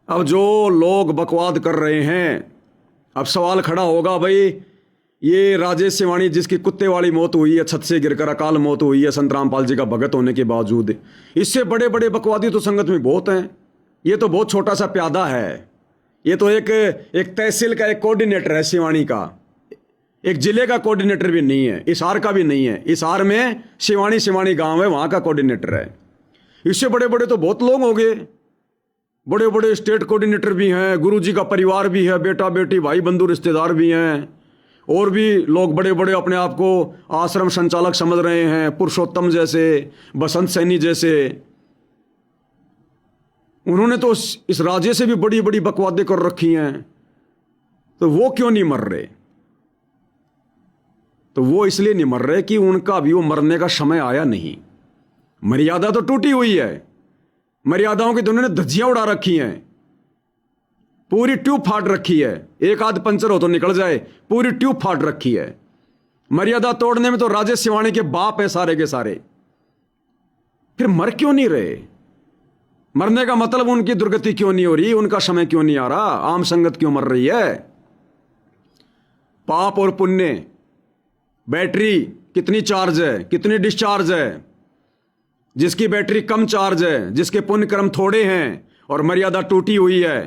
अब जो लोग बकवाद कर रहे हैं, अब सवाल खड़ा होगा, भाई ये राजेश सिवानी जिसकी कुत्ते वाली मौत हुई है, छत से गिरकर अकाल मौत हुई है संत रामपाल जी का भगत होने के बावजूद, इससे बड़े बड़े बकवादी तो संगत में बहुत हैं। ये तो बहुत छोटा सा प्यादा है। ये तो एक तहसील का एक कोऑर्डिनेटर है सिवानी का, एक जिले का कोऑर्डिनेटर भी नहीं है, हिसार का भी नहीं है। हिसार में सिवानी गांव है, वहां का कोऑर्डिनेटर है। इससे बड़े बड़े तो बहुत लोग हो गए, बड़े बड़े स्टेट कोऑर्डिनेटर भी हैं, गुरुजी का परिवार भी है, बेटा बेटी भाई बंधु रिश्तेदार भी हैं, और भी लोग बड़े बड़े अपने आप को आश्रम संचालक समझ रहे हैं, पुरुषोत्तम जैसे, बसंत सैनी जैसे। उन्होंने तो इस राज्य से भी बड़ी बड़ी बकवादें कर रखी हैं, तो वो क्यों नहीं मर रहे? तो वो इसलिए नहीं मर रहे कि उनका अभी वो मरने का समय आया नहीं। मर्यादा तो टूटी हुई है, मर्यादाओं की तो उन्होंने धज्जियां उड़ा रखी हैं, पूरी ट्यूब फाड़ रखी है। एक आध पंचर हो तो निकल जाए, पूरी ट्यूब फाड़ रखी है। मर्यादा तोड़ने में तो राजेश सिवानी के बाप है सारे के सारे। फिर मर क्यों नहीं रहे? मरने का मतलब उनकी दुर्गति क्यों नहीं हो रही, उनका समय क्यों नहीं आ रहा, आम संगत क्यों मर रही है? पाप और पुण्य, बैटरी कितनी चार्ज है, कितनी डिस्चार्ज है? जिसकी बैटरी कम चार्ज है, जिसके पुण्य कर्म थोड़े हैं और मर्यादा टूटी हुई है,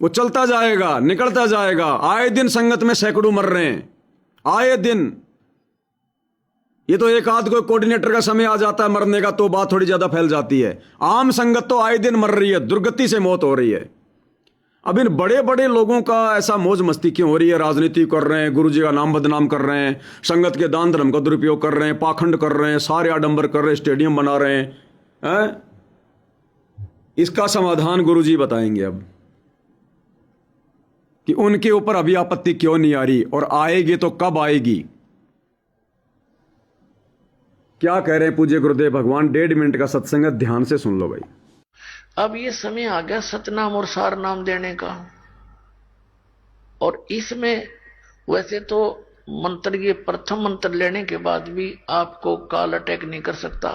वो चलता जाएगा, निकलता जाएगा। आए दिन संगत में सैकड़ों मर रहे हैं, आए दिन। ये तो एक आध कोई कोऑर्डिनेटर का समय आ जाता है मरने का तो बात थोड़ी ज्यादा फैल जाती है। आम संगत तो आए दिन मर रही है, दुर्गति से मौत हो रही है। अब इन बड़े बड़े लोगों का ऐसा मौज मस्ती क्यों हो रही है? राजनीति कर रहे हैं, गुरु जी का नाम बदनाम कर रहे हैं, संगत के दान धर्म का दुरुपयोग कर रहे हैं, पाखंड कर रहे हैं, सारे आडंबर कर रहे हैं, स्टेडियम बना रहे हैं। इसका समाधान गुरु जी बताएंगे अब कि उनके ऊपर अभी आपत्ति क्यों नहीं आ रही, और आएगी तो कब आएगी। क्या कह रहे हैं पूज्य गुरुदेव भगवान? 1.5 मिनट का सत्संग है, ध्यान से सुन लो भाई। अब ये समय आ गया सतनाम और सार नाम देने का, और इसमें वैसे तो मंत्र, ये प्रथम मंत्र लेने के बाद भी आपको काल अटैक नहीं कर सकता,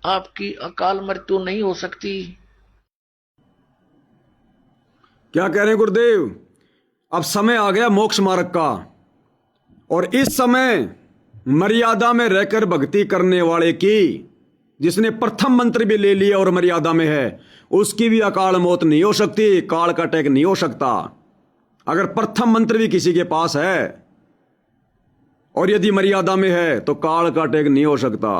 आपकी अकाल मृत्यु नहीं हो सकती। क्या कह रहे हैं गुरुदेव? अब समय आ गया मोक्ष मार्ग का, और इस समय मर्यादा में रहकर भक्ति करने वाले की, जिसने प्रथम मंत्र भी ले लिया और मर्यादा में है, उसकी भी अकाल मौत नहीं हो सकती, काल का अटैक नहीं हो सकता। अगर प्रथम मंत्र भी किसी के पास है और यदि मर्यादा में है तो काल का अटैक नहीं हो सकता।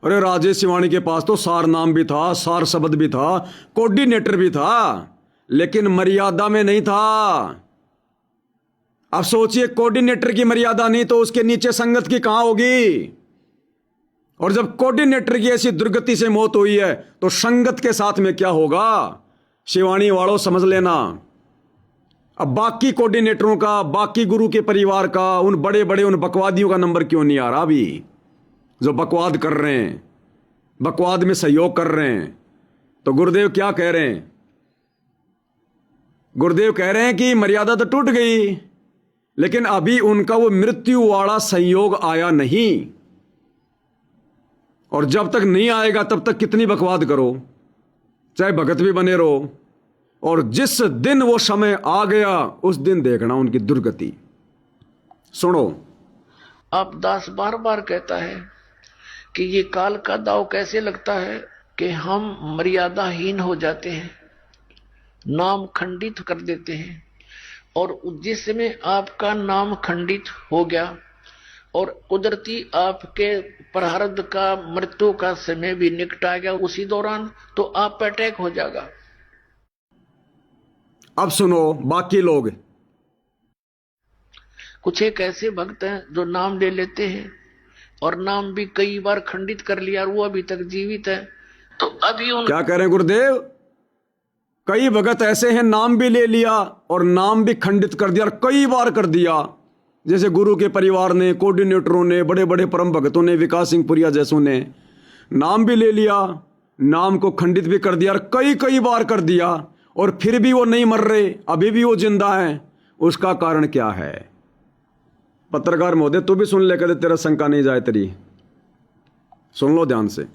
अरे राजेश सिवानी के पास तो सार नाम भी था, सार शब्द भी था, कोऑर्डिनेटर भी था, लेकिन मर्यादा में नहीं था। अब सोचिए, कोऑर्डिनेटर की मर्यादा नहीं तो उसके नीचे संगत की कहां होगी? और जब कोऑर्डिनेटर की ऐसी दुर्गति से मौत हुई है तो संगत के साथ में क्या होगा? शिवानी वालों समझ लेना। अब बाकी कोऑर्डिनेटरों का, बाकी गुरु के परिवार का, उन बड़े बड़े उन बकवादियों का नंबर क्यों नहीं आ रहा अभी, जो बकवाद कर रहे हैं, बकवाद में सहयोग कर रहे हैं? तो गुरुदेव क्या कह रहे हैं? गुरुदेव कह रहे हैं कि मर्यादा तो टूट गई, लेकिन अभी उनका वो मृत्यु वाला संयोग आया नहीं, और जब तक नहीं आएगा तब तक कितनी बकवाद करो, चाहे भगत भी बने रहो, और जिस दिन वो समय आ गया उस दिन देखना उनकी दुर्गति। सुनो, अब दास बार बार कहता है कि ये काल का दाव कैसे लगता है कि हम मर्यादाहीन हो जाते हैं, नाम खंडित कर देते हैं, और जिस समय आपका नाम खंडित हो गया और कुदरती आपके प्रारब्ध का मृत्यु का समय भी निकट आ गया, उसी दौरान तो आप पे अटैक हो जाएगा। अब सुनो बाकी लोग। कुछ एक ऐसे भक्त हैं जो नाम ले लेते हैं और नाम भी कई बार खंडित कर लिया, और वो अभी तक जीवित है। तो अभी क्या कह रहे हैं गुरुदेव? कई भगत ऐसे हैं, नाम भी ले लिया और नाम भी खंडित कर दिया, और कई बार कर दिया, जैसे गुरु के परिवार ने, कोऑर्डिनेटरों ने, बड़े बड़े परम भक्तों ने, विकास सिंह पुरिया जैसों ने नाम भी ले लिया, नाम को खंडित भी कर दिया, और कई कई बार कर दिया, और फिर भी वो नहीं मर रहे, अभी भी वो जिंदा हैं। उसका कारण क्या है? पत्रकार महोदय तू भी सुन ले, कदे तेरा शंका नहीं जाए तेरी। सुन लो ध्यान से।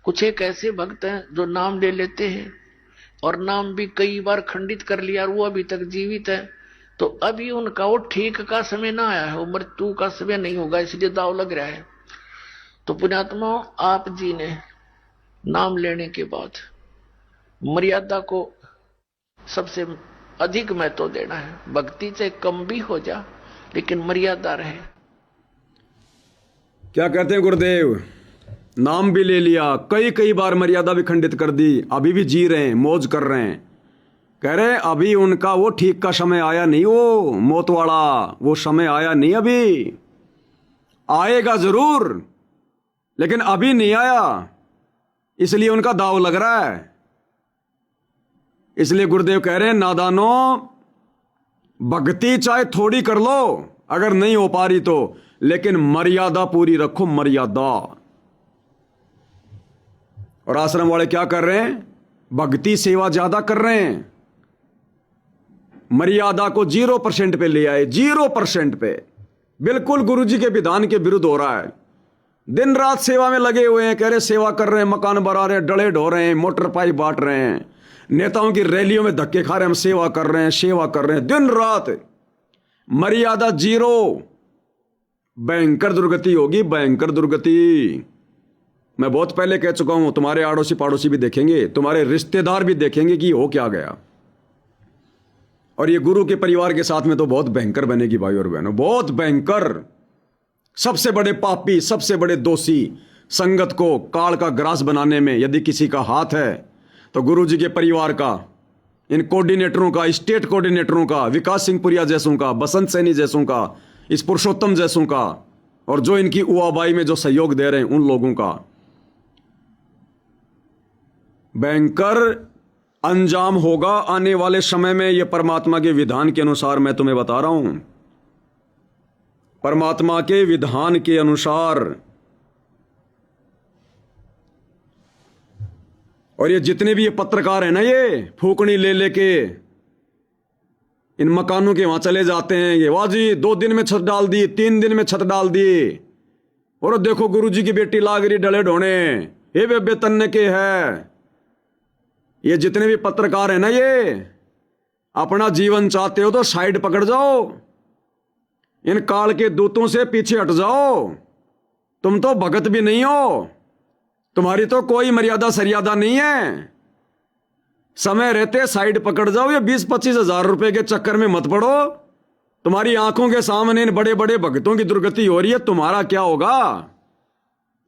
कुछ एक ऐसे भक्त हैं जो नाम ले लेते हैं और नाम भी कई बार खंडित कर लिया और वो अभी तक जीवित है, तो अभी उनका वो ठीक का समय ना आया है, वो मृत्यु का समय नहीं होगा, इसलिए दाव लग रहा है। तो पुण्यात्मा, आप जी ने नाम लेने के बाद मर्यादा को सबसे अधिक महत्व देना है। भक्ति से कम भी हो जा लेकिन मर्यादा रहे। क्या कहते हैं गुरुदेव, नाम भी ले लिया, कई कई बार मर्यादा भी खंडित कर दी, अभी भी जी रहे हैं, मौज कर रहे हैं। कह रहे अभी उनका वो ठीक का समय आया नहीं, वो मौत वाला वो समय आया नहीं, अभी आएगा जरूर लेकिन अभी नहीं आया, इसलिए उनका दाव लग रहा है। इसलिए गुरुदेव कह रहे हैं नादानो, भक्ति चाहे थोड़ी कर लो अगर नहीं हो पा रही तो, लेकिन मर्यादा पूरी रखो, मर्यादा। और आश्रम वाले क्या कर रहे हैं, भक्ति सेवा ज्यादा कर रहे हैं, मर्यादा को 0% पे ले आए, 0% पे। बिल्कुल गुरुजी के विधान के विरुद्ध हो रहा है। दिन रात सेवा में लगे हुए हैं, कह रहे सेवा कर रहे हैं, मकान बना रहे हैं, डले ढो रहे हैं, मोटर पाइप बांट रहे हैं, नेताओं की रैलियों में धक्के खा रहे हैं, हम सेवा कर रहे हैं, सेवा कर रहे हैं, दिन रात। मर्यादा 0, भयंकर दुर्गति होगी, भयंकर दुर्गति। मैं बहुत पहले कह चुका हूं, तुम्हारे आड़ोसी पाड़ोसी भी देखेंगे, तुम्हारे रिश्तेदार भी देखेंगे कि हो क्या गया। और ये गुरु के परिवार के साथ में तो बहुत भयंकर बनेगी भाई और बहनों, बहुत भयंकर। सबसे बड़े पापी, सबसे बड़े दोषी संगत को काल का ग्रास बनाने में यदि किसी का हाथ है तो गुरु जी के परिवार का, इन कोऑर्डिनेटरों का, स्टेट कोऑर्डिनेटरों का, विकास सिंह पुरिया जैसों का, बसंत सैनी जैसों का, इस पुरुषोत्तम जैसों का, और जो इनकी उआबाई में जो सहयोग दे रहे हैं उन लोगों का भयंकर अंजाम होगा आने वाले समय में। यह परमात्मा के विधान के अनुसार मैं तुम्हें बता रहा हूं, परमात्मा के विधान के अनुसार। और ये जितने भी ये पत्रकार हैं ना, ये फूकनी ले लेके इन मकानों के वहां चले जाते हैं, ये वाह जी 2 दिन में छत डाल दी, 3 दिन में छत डाल दी, और देखो गुरुजी की बेटी लाग रही डले ढोने, ये बेबे तन्ने के है। ये जितने भी पत्रकार हैं ना, ये अपना जीवन चाहते हो तो साइड पकड़ जाओ, इन काल के दूतों से पीछे हट जाओ। तुम तो भगत भी नहीं हो, तुम्हारी तो कोई मर्यादा सरियादा नहीं है। समय रहते साइड पकड़ जाओ, ये 20-25 हजार रुपए के चक्कर में मत पड़ो। तुम्हारी आंखों के सामने इन बड़े बड़े भक्तों की दुर्गति हो रही है, तुम्हारा क्या होगा?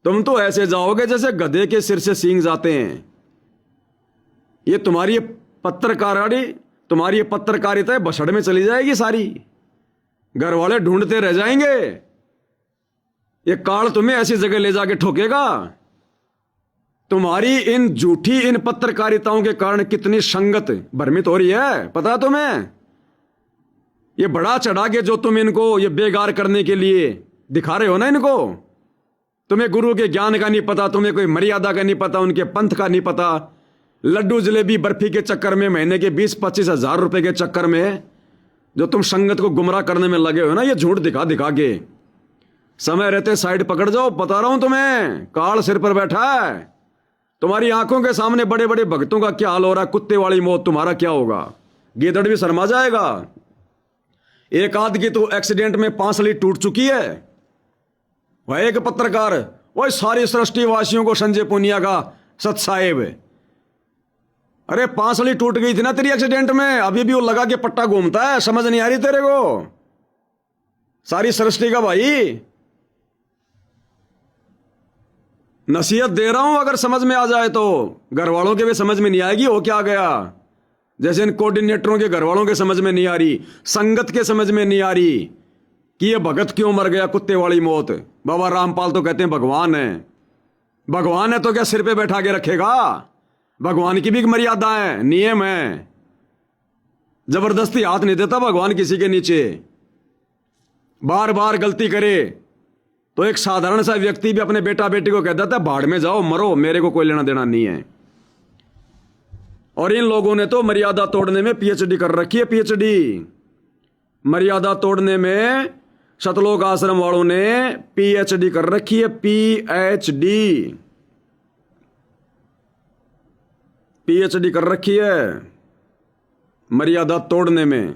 तुम तो ऐसे जाओगे जैसे गधे के सिर से सींग जाते हैं। ये तुम्हारी पत्रकारिता बछड़ में चली जाएगी सारी, घर वाले ढूंढते रह जाएंगे। ये काल तुम्हें ऐसी जगह ले जाके ठोकेगा। तुम्हारी इन झूठी इन पत्रकारिताओं के कारण कितनी संगत भ्रमित हो रही है, पता है तुम्हें? ये बड़ा चढ़ा के जो तुम इनको ये बेगार करने के लिए दिखा रहे हो ना इनको, तुम्हें गुरु के ज्ञान का नहीं पता, तुम्हें कोई मर्यादा का नहीं पता, उनके पंथ का नहीं पता। लड्डू जलेबी बर्फी के चक्कर में, महीने के 20-25 हजार रुपए के चक्कर में जो तुम संगत को गुमराह करने में लगे हो ना, ये झूठ दिखा दिखा के। समय रहते साइड पकड़ जाओ, बता रहा हूं तुम्हें, काल सिर पर बैठा है। तुम्हारी आंखों के सामने बड़े बड़े भक्तों का क्या हाल हो रहा है, कुत्ते वाली मौत, तुम्हारा क्या होगा? गीदड़ भी शर्मा जाएगा। एक आध की तो एक्सीडेंट में पांसली टूट चुकी है। वह एक पत्रकार, वह सारी सृष्टि वासियों को संजय पुनिया का सत साहेब, अरे पांसली टूट गई थी ना तेरी एक्सीडेंट में, अभी भी वो लगा के पट्टा घूमता है, समझ नहीं आ रही तेरे को? सारी सृष्टि का भाई नसीहत दे रहा हूं, अगर समझ में आ जाए तो। घर वालों के भी समझ में नहीं आएगी हो क्या गया, जैसे इन कोऑर्डिनेटरों के घर वालों के समझ में नहीं आ रही, संगत के समझ में नहीं आ रही कि ये भगत क्यों मर गया कुत्ते वाली मौत। बाबा रामपाल तो कहते हैं भगवान है। भगवान है तो क्या सिर पे बैठा के रखेगा? भगवान की भी एक मर्यादा है, नियम है। जबरदस्ती हाथ नहीं देता भगवान किसी के नीचे। बार बार गलती करे तो एक साधारण सा व्यक्ति भी अपने बेटा बेटी को कह देता है भाड़ में जाओ, मरो, मेरे को कोई लेना देना नहीं है। और इन लोगों ने तो मर्यादा तोड़ने में पीएचडी कर रखी है, पीएचडी। मर्यादा तोड़ने में सतलोक आश्रम वालों ने पीएचडी कर रखी है, पीएचडी। पीएचडी कर रखी है मर्यादा तोड़ने में।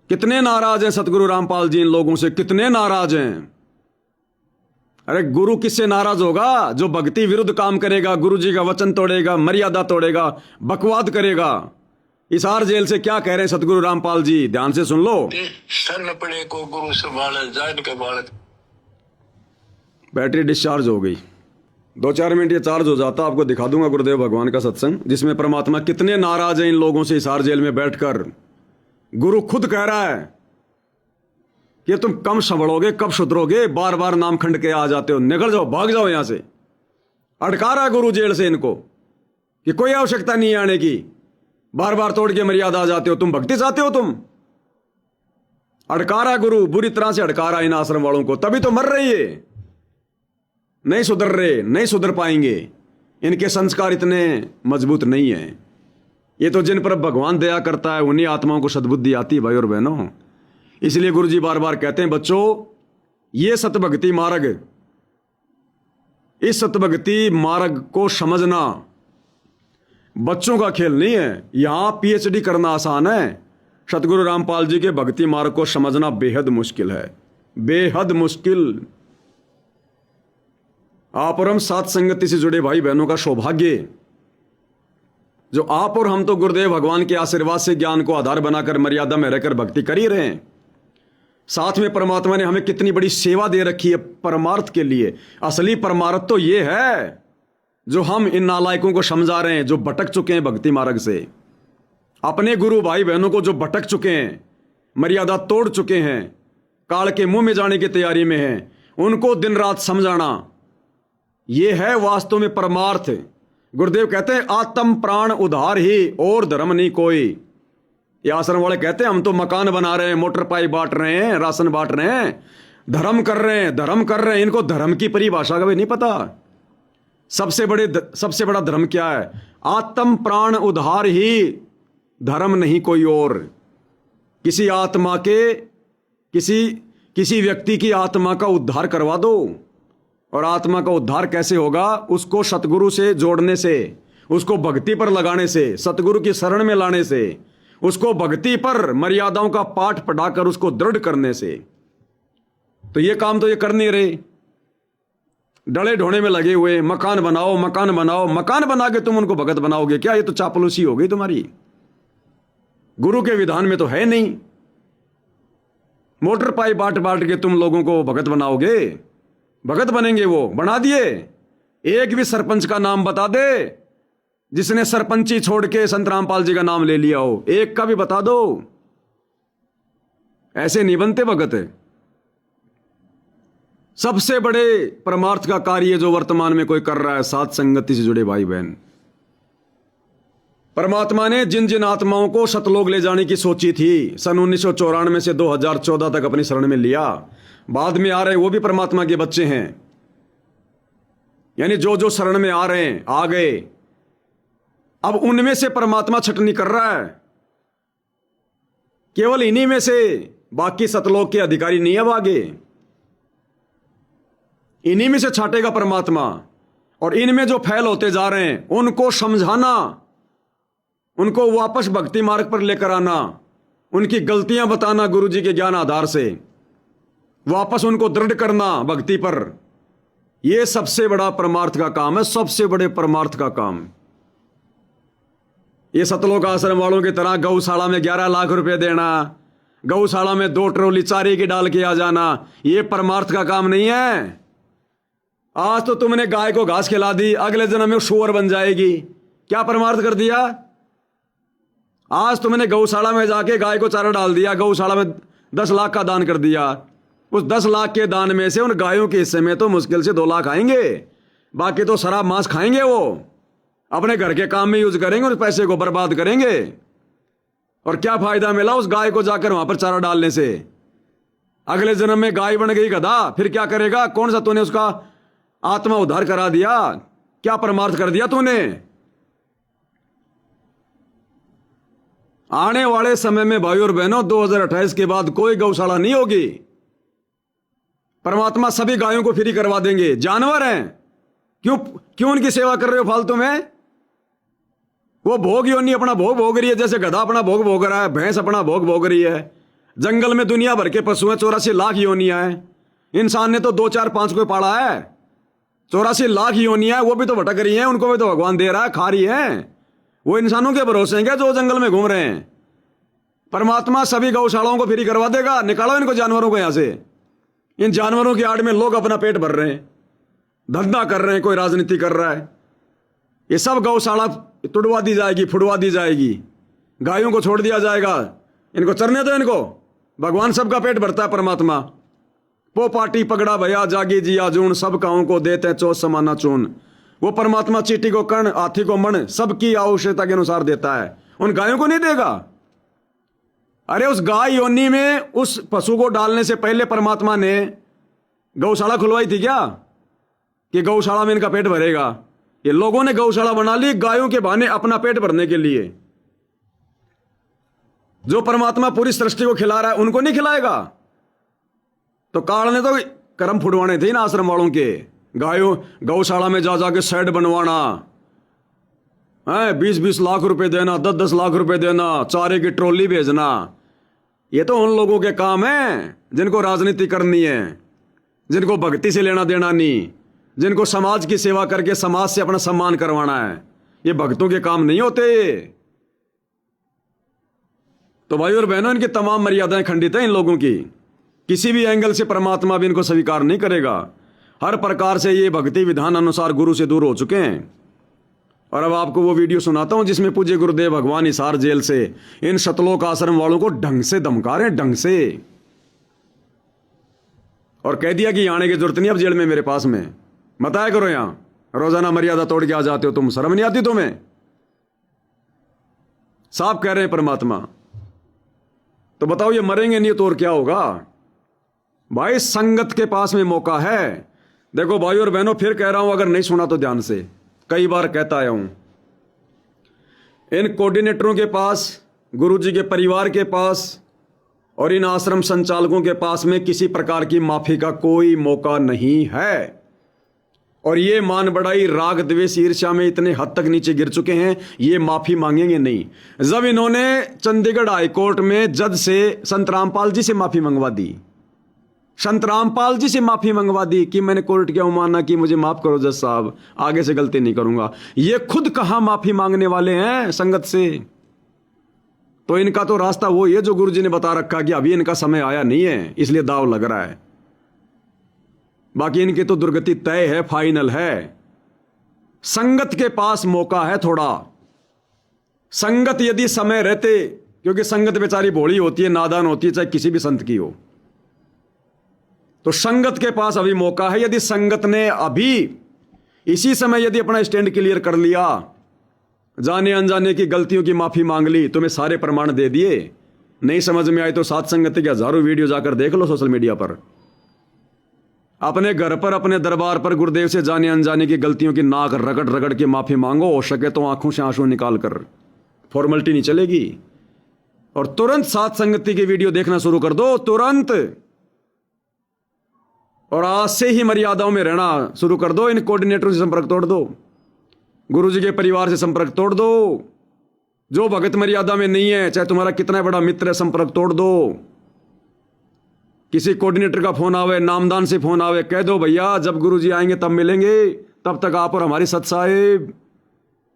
कितने नाराज हैं सतगुरु रामपाल जी इन लोगों से, कितने नाराज हैं। अरे गुरु किससे नाराज होगा? जो भक्ति विरुद्ध काम करेगा, गुरु जी का वचन तोड़ेगा, मर्यादा तोड़ेगा, बकवाद करेगा। हिसार जेल से क्या कह रहे हैं सतगुरु रामपाल जी, ध्यान से सुन लो। सन पड़े को गुरु संभाले जान के बालक। बैटरी डिस्चार्ज हो गई, 2-4 मिनट ये चार्ज हो जाता, आपको दिखा दूंगा गुरुदेव भगवान का सत्संग, जिसमें परमात्मा कितने नाराज हैं इन लोगों से। हिसार जेल में बैठकर गुरु खुद कह रहा है कि तुम कम संभलोगे, कब सुधरोगे, बार बार नाम खंड के आ जाते हो, निकल जाओ, भाग जाओ यहां से। अटका रहा गुरु जेल से इनको कि कोई आवश्यकता नहीं है आने की, बार बार तोड़ के मर्यादा आ जाते हो, तुम भक्ति चाहते हो तुम। अटका रहा गुरु, बुरी तरह से अटका रहा इन आश्रम वालों को, तभी तो मर रही है। नहीं सुधर रहे, नहीं सुधर पाएंगे, इनके संस्कार इतने मजबूत नहीं है। ये तो जिन पर भगवान दया करता है उन्हीं आत्माओं को सद्बुद्धि आती है भाई और बहनों। इसलिए गुरुजी बार बार कहते हैं, बच्चों ये सतभक्ति मार्ग, इस सतभक्ति मार्ग को समझना बच्चों का खेल नहीं है। यहां पीएचडी करना आसान है, सतगुरु रामपाल जी के भक्ति मार्ग को समझना बेहद मुश्किल है, बेहद मुश्किल। आप और हम साथ संगति से जुड़े भाई बहनों का सौभाग्य, जो आप और हम तो गुरुदेव भगवान के आशीर्वाद से ज्ञान को आधार बनाकर मर्यादा में रहकर भक्ति कर ही रहे हैं। साथ में परमात्मा ने हमें कितनी बड़ी सेवा दे रखी है परमार्थ के लिए। असली परमार्थ तो ये है जो हम इन नालायकों को समझा रहे हैं, जो भटक चुके हैं भक्ति मार्ग से। अपने गुरु भाई बहनों को जो भटक चुके हैं, मर्यादा तोड़ चुके हैं, काल के मुंह में जाने की तैयारी में हैं, उनको दिन रात समझाना, यह है वास्तव में परमार्थ। गुरुदेव कहते हैं आत्म प्राण उधार ही, और धर्म नहीं कोई। ये आश्रम वाले कहते हैं हम तो मकान बना रहे हैं, मोटर पाइप बांट रहे हैं, राशन बांट रहे हैं, धर्म कर रहे हैं, धर्म कर रहे हैं। इनको धर्म की परिभाषा का भी नहीं पता। सबसे बड़ा धर्म क्या है? आत्म प्राण उधार ही, धर्म नहीं कोई और। किसी आत्मा के, किसी व्यक्ति की आत्मा का उद्धार करवा दो। और आत्मा का उद्धार कैसे होगा? उसको सतगुरु से जोड़ने से, उसको भक्ति पर लगाने से, सतगुरु की शरण में लाने से, उसको भक्ति पर मर्यादाओं का पाठ पढ़ाकर उसको दृढ़ करने से। तो ये काम तो ये कर नहीं रहे, डले ढोने में लगे हुए, मकान बनाओ, मकान बनाओ। मकान बना के तुम उनको भगत बनाओगे क्या? ये तो चापलूसी हो गई तुम्हारी, गुरु के विधान में तो है नहीं। मोटर पाइप बांट बांट के तुम लोगों को भगत बनाओगे? भगत बनेंगे वो, बना दिए। एक भी सरपंच का नाम बता दे जिसने सरपंची छोड़ के संत रामपाल जी का नाम ले लिया हो, एक का भी बता दो। ऐसे नहीं बनते भगत। सबसे बड़े परमार्थ का कार्य जो वर्तमान में कोई कर रहा है, साथ संगति से जुड़े भाई बहन। परमात्मा ने जिन जिन आत्माओं को सतलोक ले जाने की सोची थी, सन 1994 से 2014 तक अपनी शरण में लिया, बाद में आ रहे वो भी परमात्मा के बच्चे हैं। यानी जो जो शरण में आ रहे हैं, आ गए। अब उनमें से परमात्मा छटनी कर रहा है, केवल इन्हीं में से। बाकी सतलोक के अधिकारी नहीं अब आगे, इन्हीं में से छाटेगा परमात्मा। और इनमें जो फैल होते जा रहे हैं उनको समझाना, उनको वापस भक्ति मार्ग पर लेकर आना, उनकी गलतियां बताना गुरु जी के ज्ञान आधार से, वापस उनको दृढ़ करना भक्ति पर। यह सबसे बड़ा परमार्थ का काम है, सबसे बड़े परमार्थ का काम। ये सतलोक आश्रम वालों की तरह गौशाला में 11 लाख रुपए देना, गौशाला में 2 ट्रॉली चारे की डाल के आ जाना, यह परमार्थ का काम नहीं है। आज तो तुमने गाय को घास खिला दी, अगले जन्म में शुअर बन जाएगी। क्या परमार्थ कर दिया? आज तुमने गौशाला में जाके गाय को चारा डाल दिया, गौशाला में 10 लाख का दान कर दिया। उस 10 लाख के दान में से उन गायों के हिस्से में तो मुश्किल से 2 लाख आएंगे, बाकी तो शराब मांस खाएंगे। वो अपने घर के काम में यूज करेंगे, उस पैसे को बर्बाद करेंगे। और क्या फायदा मिला उस गाय को जाकर वहां पर चारा डालने से? अगले जन्म में गाय बन गई गधा, फिर क्या करेगा? कौन सा तूने उसका आत्मा उद्धार करा दिया? क्या परमार्थ कर दिया तूने? आने वाले समय में भाई और बहनों 2028 के बाद कोई गौशाला नहीं होगी। परमात्मा सभी गायों को फ्री करवा देंगे। जानवर हैं, क्यों क्यों उनकी सेवा कर रहे हो फालतू में? वो भोग योनि अपना भोग भोग रही है, जैसे गधा अपना भोग भोग रहा है, भैंस अपना भोग भोग रही है। जंगल में दुनिया भर के पशु हैं, 84 लाख योनियां हैं। इंसान ने तो 2 4 5 को पाला है। 84 लाख योनियां, वो भी तो भटक रही हैं, उनको भी तो भगवान दे रहा है, खा रही है। वो इंसानों के भरोसे हैं क्या जो जंगल में घूम रहे हैं? परमात्मा सभी गौशालाओं को फ्री करवा देगा। निकालो इनको जानवरों को यहां से। इन जानवरों की आड़ में लोग अपना पेट भर रहे हैं, धंधा कर रहे हैं, कोई राजनीति कर रहा है। ये सब गौशाला तुड़वा दी जाएगी, फुड़वा दी जाएगी, गायों को छोड़ दिया जाएगा। इनको चरने दो इनको। भगवान सबका पेट भरता है परमात्मा। पो पाटी पगड़ा भया जागी जिया जून, सब काओं को देते हैं चोस समाना चून। वो परमात्मा चींटी को कर्ण, हाथी को मण, सबकी आवश्यकता के अनुसार देता है। उन गायों को नहीं देगा? अरे उस गाय योनि में उस पशु को डालने से पहले परमात्मा ने गौशाला खुलवाई थी क्या कि गौशाला में इनका पेट भरेगा? ये लोगों ने गौशाला बना ली गायों के बहाने अपना पेट भरने के लिए। जो परमात्मा पूरी सृष्टि को खिला रहा है उनको नहीं खिलाएगा? तो काल ने तो कर्म फुड़वाने थे इन आश्रम वालों के। गायों गौशाला में जा जाके शेड बनवाना है, 20-20 लाख रुपए देना, 10-10 लाख रुपए देना, चारे की ट्रॉली भेजना। ये तो उन लोगों के काम है जिनको राजनीति करनी है, जिनको भक्ति से लेना देना नहीं, जिनको समाज की सेवा करके समाज से अपना सम्मान करवाना है। ये भक्तों के काम नहीं होते। तो भाई और बहनों, इनकी तमाम मर्यादाएं खंडित है इन लोगों की। किसी भी एंगल से परमात्मा भी इनको स्वीकार नहीं करेगा। हर प्रकार से ये भक्ति विधान अनुसार गुरु से दूर हो चुके हैं। और अब आपको वो वीडियो सुनाता हूं जिसमें पूज्य गुरुदेव भगवान हिसार जेल से इन सतलोक आश्रम वालों को ढंग से धमका रहे हैं, ढंग से। और कह दिया कि आने की जरूरत नहीं अब जेल में मेरे पास में, मत आया करो यहां। रोजाना मर्यादा तोड़ के आ जाते हो तुम, शर्म नहीं आती तुम्हें? साफ कह रहे हैं परमात्मा। तो बताओ ये मरेंगे नहीं तो और क्या होगा? भाई संगत के पास में मौका है। देखो भाई और बहनों, फिर कह रहा हूं, अगर नहीं सुना तो ध्यान से, कई बार कहता आया हूं। इन कोऑर्डिनेटरों के पास, गुरुजी के परिवार के पास और इन आश्रम संचालकों के पास में किसी प्रकार की माफी का कोई मौका नहीं है। और ये मान बढ़ाई, राग, द्वेष, ईर्ष्या में इतने हद तक नीचे गिर चुके हैं, ये माफी मांगेंगे नहीं। जब इन्होंने चंडीगढ़ हाईकोर्ट में जज से संत रामपाल जी से माफी मंगवा दी, संत रामपाल जी से माफी मंगवा दी कि मैंने कोर्ट की अवमानना की, मुझे माफ करो जज साहब, आगे से गलती नहीं करूंगा। ये खुद कहां माफी मांगने वाले हैं संगत से? तो इनका तो रास्ता वो ही है जो गुरुजी ने बता रखा कि अभी इनका समय आया नहीं है, इसलिए दाव लग रहा है। बाकी इनकी तो दुर्गति तय है, फाइनल है। संगत के पास मौका है थोड़ा। संगत यदि समय रहते, क्योंकि संगत बेचारी भोली होती है, नादान होती है, चाहे किसी भी संत की हो, तो संगत के पास अभी मौका है। यदि संगत ने अभी इसी समय यदि अपना स्टैंड क्लियर कर लिया, जाने अनजाने की गलतियों की माफी मांग ली, तुम्हें सारे प्रमाण दे दिए, नहीं समझ में आए तो सात संगति के हजारों वीडियो जाकर देख लो सोशल मीडिया पर। अपने घर पर, अपने दरबार पर गुरुदेव से जाने अनजाने की गलतियों की नाक रगड़ रगड़ के माफी मांगो, हो सके तो आंखों से आंसू निकाल कर। फॉर्मेलिटी नहीं चलेगी। और तुरंत सात संगति की वीडियो देखना शुरू कर दो, तुरंत। और आज से ही मर्यादाओं में रहना शुरू कर दो। इन कोऑर्डिनेटरों से संपर्क तोड़ दो, गुरुजी के परिवार से संपर्क तोड़ दो। जो भगत मर्यादा में नहीं है, चाहे तुम्हारा कितना बड़ा मित्र है, संपर्क तोड़ दो। किसी कोऑर्डिनेटर का फोन आवे, नामदान से फोन आवे, कह दो भैया जब गुरुजी आएंगे तब मिलेंगे, तब तक आप और हमारी सत साहेब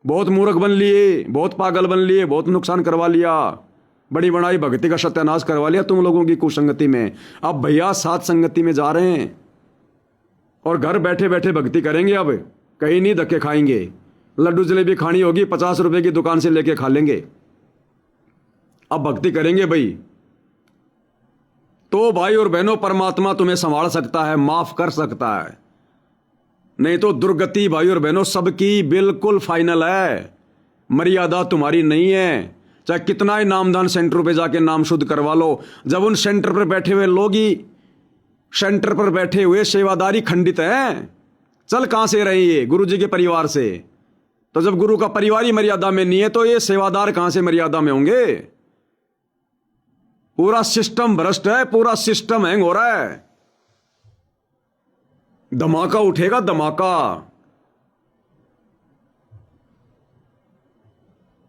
बहुत मूर्ख बन लिए, बहुत पागल बन लिए, बहुत नुकसान करवा लिया, बड़ी बड़ाई भक्ति का सत्यानाश करवा लिया तुम लोगों की कुसंगति में। अब भैया सात संगति में जा रहे हैं और घर बैठे बैठे भक्ति करेंगे। अब कहीं नहीं धक्के खाएंगे। लड्डू जलेबी खानी होगी 50 रुपए की दुकान से लेके खा लेंगे। अब भक्ति करेंगे भाई। तो भाई और बहनों, परमात्मा तुम्हें संभाल सकता है, माफ कर सकता है। नहीं तो दुर्गति भाई और बहनों सबकी बिल्कुल फाइनल है। मर्यादा तुम्हारी नहीं है, चाहे कितना ही नामदान सेंटर पे जाके नाम शुद्ध करवा लो। जब उन सेंटर पर बैठे हुए लोग ही, सेंटर पर बैठे हुए सेवादारी खंडित हैं, चल कहां से रहे ये? गुरु जी के परिवार से। तो जब गुरु का परिवार ही मर्यादा में नहीं है तो ये सेवादार कहां से मर्यादा में होंगे? पूरा सिस्टम भ्रष्ट है, पूरा सिस्टम हैंग हो रहा है। धमाका उठेगा, धमाका।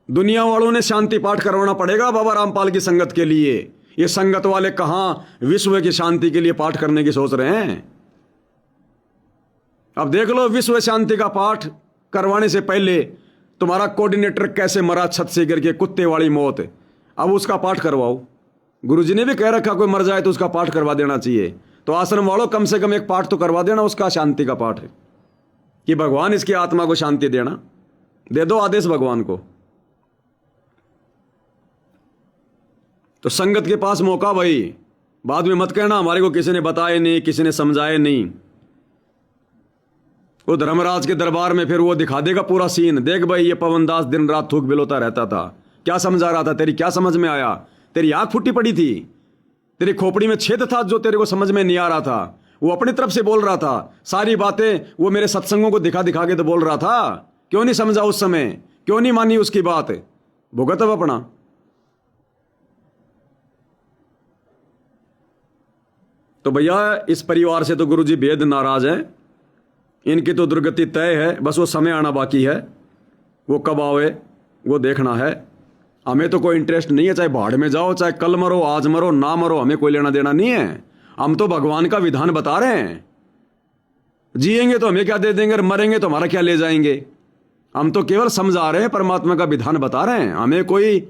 दुनिया वालों ने शांति पाठ करवाना पड़ेगा बाबा रामपाल की संगत के लिए। ये संगत वाले कहां विश्व की शांति के लिए पाठ करने की सोच रहे हैं। अब देख लो, विश्व शांति का पाठ करवाने से पहले तुम्हारा कोऑर्डिनेटर कैसे मरा छत से गिर के, कुत्ते वाली मौत, अब उसका पाठ करवाओ। गुरुजी ने भी कह रखा कोई मर जाए तो उसका पाठ करवा देना चाहिए। तो आश्रम वालों कम से कम एक पाठ तो करवा देना उसका, शांति का पाठ है कि भगवान इसकी आत्मा को शांति देना। दे दो आदेश भगवान को। तो संगत के पास मौका भाई, बाद में मत कहना हमारे को किसी ने बताया नहीं, किसी ने समझाया नहीं। वो धर्मराज के दरबार में फिर वो दिखा देगा पूरा सीन। देख भाई, ये पवनदास दिन रात थूक बिलोता रहता था, क्या समझा रहा था, तेरी क्या समझ में आया? तेरी आंख फूटी पड़ी थी, तेरी खोपड़ी में छेद था जो तेरे को समझ में नहीं आ रहा था। वो अपनी तरफ से बोल रहा था सारी बातें, वो मेरे सत्संगों को दिखा दिखा के तो बोल रहा था। क्यों नहीं समझा उस समय? क्यों नहीं मानी उसकी बात? भुगत अब अपना। तो भैया इस परिवार से तो गुरुजी बेहद नाराज है। इनकी तो दुर्गति तय है, बस वो समय आना बाकी है। वो कब आवे वो देखना है। हमें तो कोई इंटरेस्ट नहीं है, चाहे भाड़ में जाओ, चाहे कल मरो, आज मरो, ना मरो, हमें कोई लेना देना नहीं है। हम तो भगवान का विधान बता रहे हैं। जिएंगे तो हमें क्या दे देंगे और मरेंगे तो हमारा क्या ले जाएंगे। हम तो केवल समझा रहे हैं, परमात्मा का विधान बता रहे हैं। हमें कोई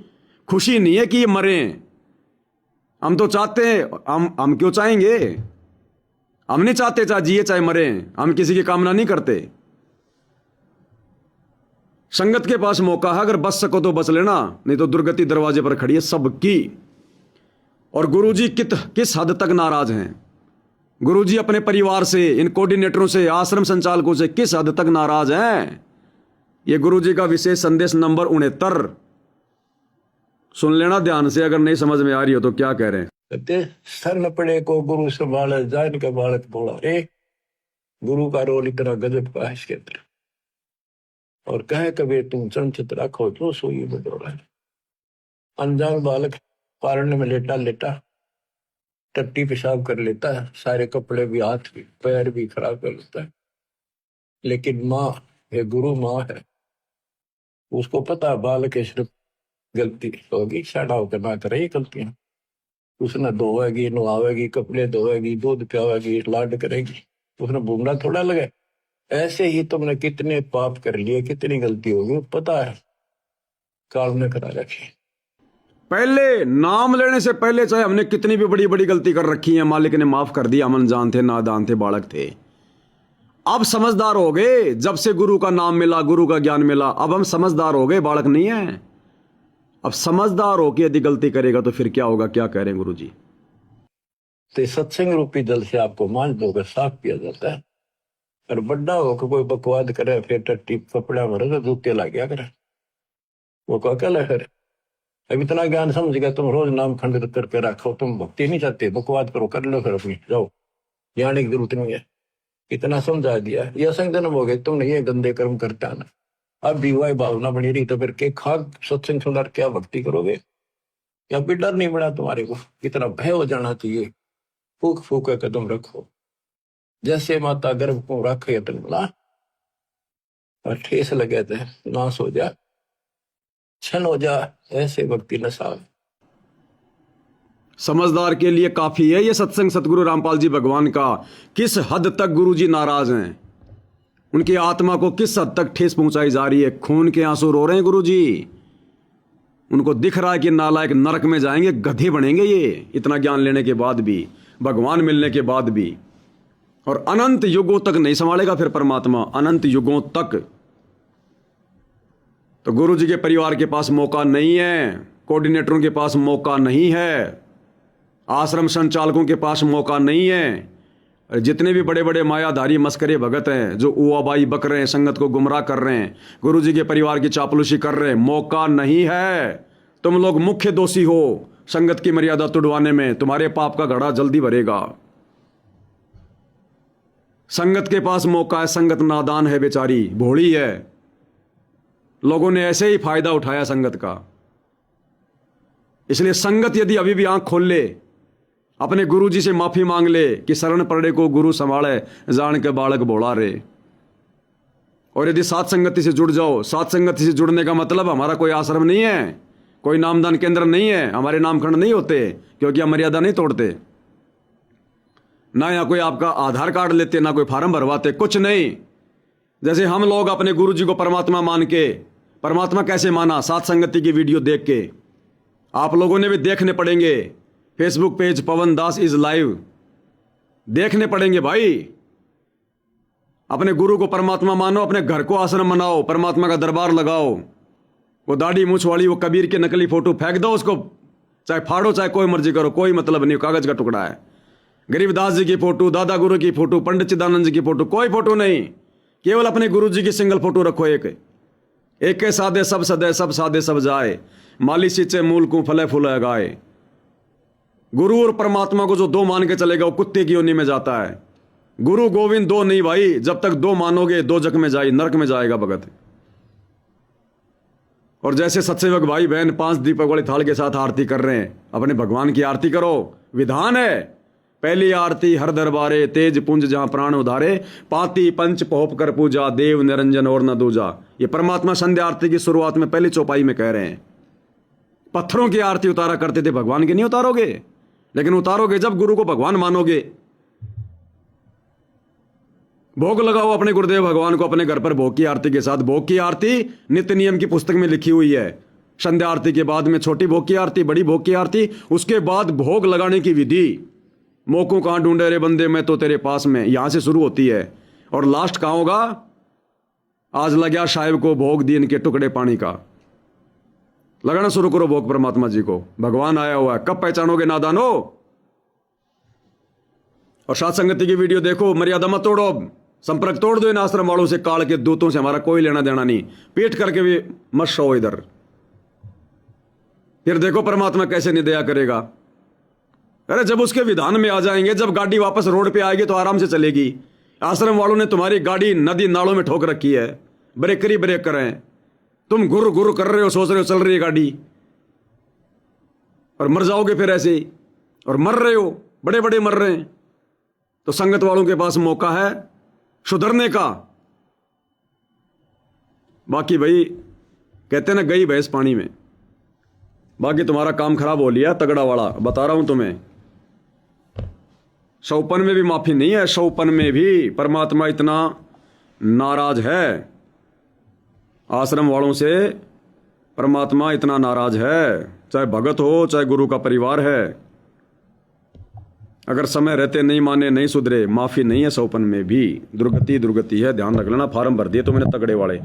खुशी नहीं है कि ये मरें। हम तो चाहते हैं, हम क्यों चाहेंगे? हम नहीं चाहते चाहे जिए चाहे मरे, हम किसी की कामना नहीं करते। संगत के पास मौका है, अगर बच सको तो बच लेना, नहीं तो दुर्गति दरवाजे पर खड़ी है सबकी। और गुरुजी किस हद तक नाराज हैं? गुरुजी अपने परिवार से, इन कोऑर्डिनेटरों से, आश्रम संचालकों से किस हद तक नाराज हैं? ये गुरुजी का विशेष संदेश नंबर 69 सुन लेना ध्यान से, अगर नहीं समझ में आ रही हो तो क्या कह रहे हैं। कहते सन पड़े को गुरु संभाले जान के बालक बोला। गुरु का रोल इतना गजब का है इसके अंदर। और कहे कभी तुम संचित रखो जो सोई बटोरा। अनजान बालक पारने में लेटा लेटा टट्टी पेशाब कर लेता है, सारे कपड़े भी, हाथ भी, पैर भी खराब कर लेता है। लेकिन माँ है, गुरु माँ है, उसको पता बालक के सिर्फ गलती होगी, साड़ा होकर ना करे ये गलतियां। उसने धोएगी, नहावेगी, कपड़े धोएगी, दूध पियावेगी, लाड करेगी, उसने बूंदा थोड़ा लगे। ऐसे ही तुमने कितने पाप कर लिए, कितनी गलती होगी पता है, काल ने करा रखी। पहले नाम लेने से पहले चाहे हमने कितनी भी बड़ी बड़ी गलती कर रखी है, मालिक ने माफ कर दिया। हम अनजान थे, नादान थे, बालक थे। अब समझदार हो गए, जब से गुरु का नाम मिला, गुरु का ज्ञान मिला, अब हम समझदार हो गए, बालक नहीं है। अब समझदार हो के यदि गलती करेगा तो फिर क्या होगा? क्या कह रहे हैं गुरु जी? तो सत्संग रूपी जल से आपको मान धोकर साफ किया जाता है। और बड्डा होकर कोई बकवाद करे, फिर टट्टी कपड़ा भरे तो जूते ला गया करे, वो क्या है? अब इतना ज्ञान समझ गया, तुम रोज नाम खंडित करके रखो। तुम भक्ति नहीं चाहते, बकवाद करो, कर लो, फिर अपनी जाओ, जाने की जरूरत नहीं है। इतना समझा दिया, ये असंग जन्म हो गए, तुमने ये गंदे कर्म करता ना। अब भी वही भावना बनी रही तो फिर के खाद सत्संग सुनकर क्या भक्ति करोगे? या भी डर नहीं बना तुम्हारे को? इतना भय हो जाना चाहिए। फूक फूक कदम रखो, जैसे माता गर्भ को रखे तंगला और ठेस लगे थे नाश हो जा, छन हो जा, ऐसे भक्ति नशा। समझदार के लिए काफी है ये सत्संग सतगुरु रामपाल जी भगवान का। किस हद तक गुरुजी नाराज हैं, उनकी आत्मा को किस हद तक ठेस पहुंचाई जा रही है। खून के आंसू रो रहे हैं गुरुजी। उनको दिख रहा है कि नालायक नरक में जाएंगे, गधे बनेंगे ये, इतना ज्ञान लेने के बाद भी, भगवान मिलने के बाद भी। और अनंत युगों तक नहीं संभालेगा फिर परमात्मा, अनंत युगों तक। तो गुरुजी के परिवार के पास मौका नहीं है, कोऑर्डिनेटरों के पास मौका नहीं है, आश्रम संचालकों के पास मौका नहीं है। जितने भी बड़े बड़े मायाधारी मस्करे भगत हैं जो उआबाई बक रहे हैं, संगत को गुमराह कर रहे हैं, गुरुजी के परिवार की चापलूसी कर रहे हैं, मौका नहीं है। तुम लोग मुख्य दोषी हो संगत की मर्यादा तुड़वाने में, तुम्हारे पाप का घड़ा जल्दी भरेगा। संगत के पास मौका है, संगत नादान है, बेचारी भोली है। लोगों ने ऐसे ही फायदा उठाया संगत का। इसलिए संगत यदि अभी भी आंख खोल ले, अपने गुरुजी से माफी मांग ले कि शरण पड़े को गुरु संभाले, जान के बालक बोला रे। और यदि सात संगति से जुड़ जाओ, सात संगति से जुड़ने का मतलब हमारा कोई आश्रम नहीं है, कोई नामदान केंद्र नहीं है, हमारे नामखंड नहीं होते, क्योंकि हम मर्यादा नहीं तोड़ते। ना यहाँ कोई आपका आधार कार्ड लेते, ना कोई फार्म भरवाते, कुछ नहीं। जैसे हम लोग अपने गुरु जी को परमात्मा मान के, परमात्मा कैसे माना? सात संगति की वीडियो देख के। आप लोगों ने भी देखने पड़ेंगे, Facebook page Pawan Das is live देखने पड़ेंगे भाई। अपने गुरु को परमात्मा मानो, अपने घर को आश्रम बनाओ, परमात्मा का दरबार लगाओ। वो दाढ़ी मूछ वाली वो कबीर की नकली फोटो फेंक दो, उसको चाहे फाड़ो चाहे कोई मर्जी करो, कोई मतलब नहीं, कागज का टुकड़ा है। गरीबदास जी की फोटो, दादा गुरु की फोटो, पंडित चिदानंद जी की फोटो, कोई फोटो नहीं। केवल अपने गुरु जी की सिंगल फोटो रखो। एक के सादे सब सदे, सब सादे सब जाए, माली सींचे मूल को फले फूले गाए। गुरु और परमात्मा को जो दो मान के चलेगा वो कुत्ते की योनि में जाता है। गुरु गोविंद दो नहीं भाई, जब तक दो मानोगे दो जग में जाए, नरक में जाएगा भगत। और जैसे सत्सेवक भाई बहन 5 दीपक वाली थाल के साथ आरती कर रहे हैं, अपने भगवान की आरती करो। विधान है, पहली आरती हर दरबारे, तेज पुंज जहां प्राण उधारे, पाती पंच पोप कर पूजा, देव निरंजन और न दूजा। ये परमात्मा संध्या आरती की शुरुआत में पहली चौपाई में कह रहे हैं। पत्थरों की आरती उतारा करते थे, भगवान की नहीं उतारोगे, लेकिन उतारोगे जब गुरु को भगवान मानोगे। भोग लगाओ अपने गुरुदेव भगवान को अपने घर पर भोग की आरती के साथ। भोग की आरती नित्य नियम की पुस्तक में लिखी हुई है। संध्या आरती के बाद में छोटी भोग की आरती, बड़ी भोग की आरती, उसके बाद भोग लगाने की विधि। मोको कहां ढूंढे रे बंदे, मैं तो तेरे पास में, यहां से शुरू होती है। और लास्ट कहां होगा? आज लग्या साहिब को भोग दीन के टुकड़े पानी का। लगाना शुरू करो भोग परमात्मा जी को, भगवान आया हुआ है। कब पहचानोगे नादानो? और सात संगति की वीडियो देखो, मर्यादा मत तोड़ो, संपर्क तोड़ दो इन आश्रम वालों से, काल के दूतों से हमारा कोई लेना देना नहीं। पीट करके भी मत सो इधर, फिर देखो परमात्मा कैसे नहीं दया करेगा। अरे जब उसके विधान में आ जाएंगे, जब गाड़ी वापस रोड पे आएगी तो आराम से चलेगी। आश्रम वालों ने तुम्हारी गाड़ी नदी नालों में ठोक रखी है, ब्रेकर ही ब्रेक करें। तुम गुरु गुरु कर रहे हो, सोच रहे हो चल रही है गाड़ी, और मर जाओगे फिर ऐसे ही। और मर रहे हो, बड़े बड़े मर रहे हैं। तो संगत वालों के पास मौका है सुधरने का। बाकी भाई कहते ना गई भैंस पानी में। बाकी तुम्हारा काम खराब हो लिया तगड़ा वाला, बता रहा हूं तुम्हें। सौपन में भी माफी नहीं है, सौपन में भी परमात्मा इतना नाराज है। आश्रम वालों से परमात्मा इतना नाराज है, चाहे भगत हो चाहे गुरु का परिवार है। अगर समय रहते नहीं माने, नहीं सुधरे, माफी नहीं है सौपन में भी। दुर्गति दुर्गति है, ध्यान रख लेना। फार्म भर दिए तो मैंने तगड़े वाले।